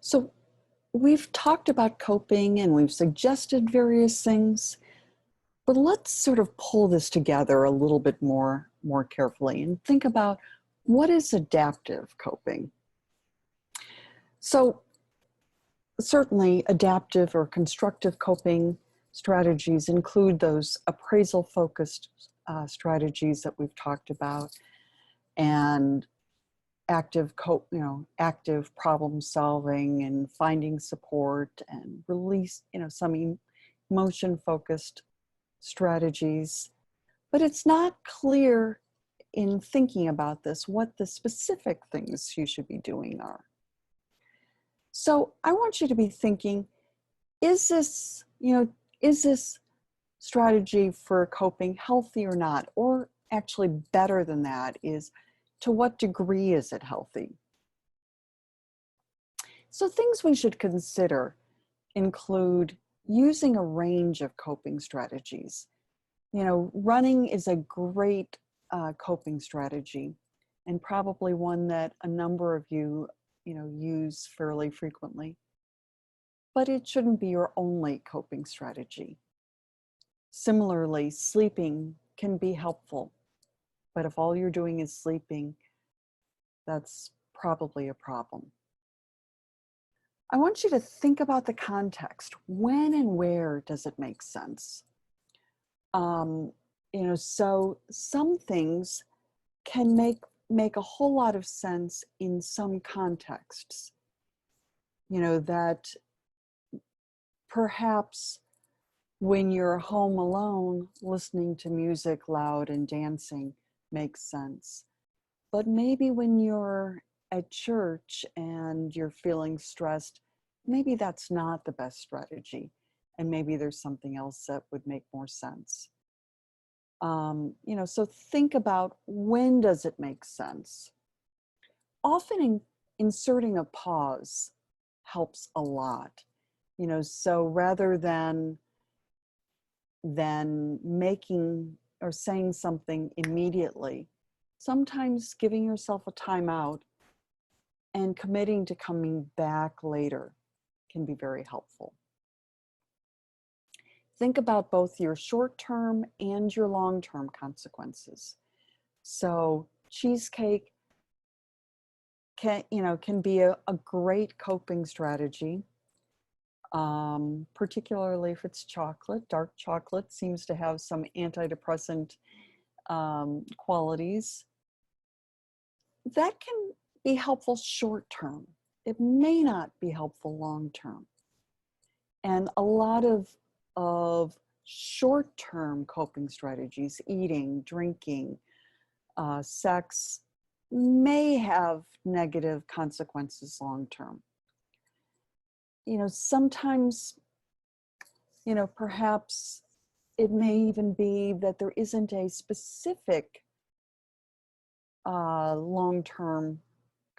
So we've talked about coping and we've suggested various things, but let's sort of pull this together a little bit more carefully and think about what is adaptive coping. So certainly adaptive or constructive coping strategies include those appraisal focused strategies that we've talked about, and active problem solving and finding support and release, some emotion focused strategies. But it's not clear in thinking about this what the specific things you should be doing are. So I want you to be thinking, is this strategy for coping healthy or not? Or actually better than that is, to what degree is it healthy? So things we should consider include using a range of coping strategies. Running is a great coping strategy, and probably one that a number of you, use fairly frequently. But it shouldn't be your only coping strategy. Similarly, sleeping can be helpful, but if all you're doing is sleeping, that's probably a problem. I want you to think about the context. When and where does it make sense? So some things can make a whole lot of sense in some contexts. That perhaps when you're home alone, listening to music loud and dancing makes sense. But maybe when you're at church and you're feeling stressed, maybe that's not the best strategy. And maybe there's something else that would make more sense. So think about, when does it make sense? Often inserting a pause helps a lot. So rather than making or saying something immediately, sometimes giving yourself a timeout and committing to coming back later can be very helpful. Think about both your short-term and your long-term consequences. So cheesecake can be a great coping strategy, particularly if it's chocolate. Dark chocolate seems to have some antidepressant qualities. That can be helpful short term. It may not be helpful long term. And a lot of short-term coping strategies, eating, drinking, sex, may have negative consequences long term. Sometimes, perhaps it may even be that there isn't a specific long-term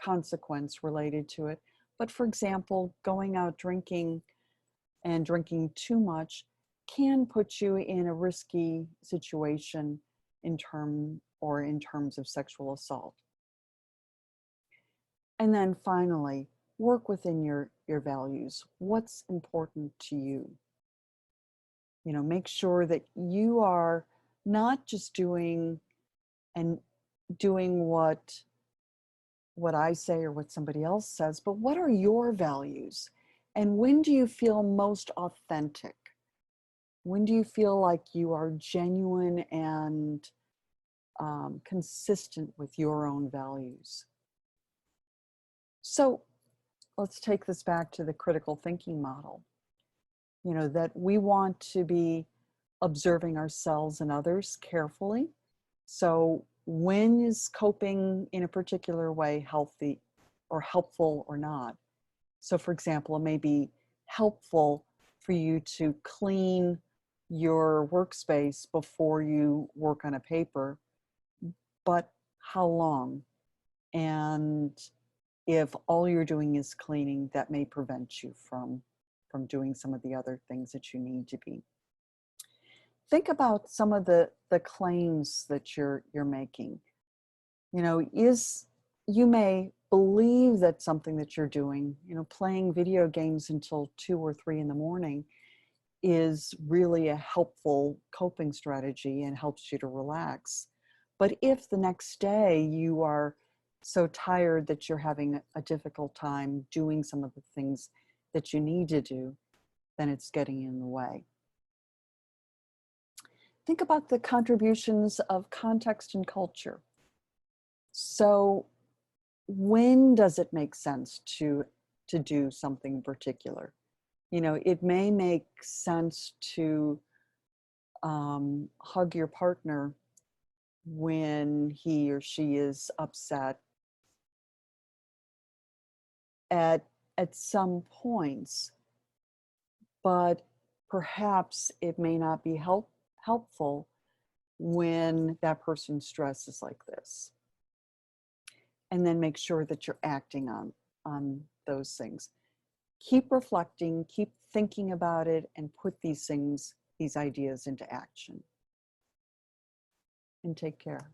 consequence related to it. But for example, going out drinking and drinking too much can put you in a risky situation in terms of sexual assault. And then finally, work within your values. What's important to you? Make sure that you are not just doing what I say or what somebody else says, but what are your values? And when do you feel most authentic? When do you feel like you are genuine and consistent with your own values? So let's take this back to the critical thinking model. That we want to be observing ourselves and others carefully. So when is coping in a particular way healthy or helpful or not? So for example, it may be helpful for you to clean your workspace before you work on a paper, but how long? And if all you're doing is cleaning, that may prevent you from doing some of the other things that you need to be. Think about some of the claims that you're making. You may believe that something that you're doing, you know, playing video games until 2 or 3 in the morning is really a helpful coping strategy and helps you to relax. But if the next day you are so tired that you're having a difficult time doing some of the things that you need to do, then it's getting in the way. Think about the contributions of context and culture. So when does it make sense to do something particular? You know, it may make sense to hug your partner when he or she is upset at some points, but perhaps it may not be helpful when that person's stress is like this. And then make sure that you're acting on those things. Keep reflecting, keep thinking about it, and put these things, these ideas into action. And take care.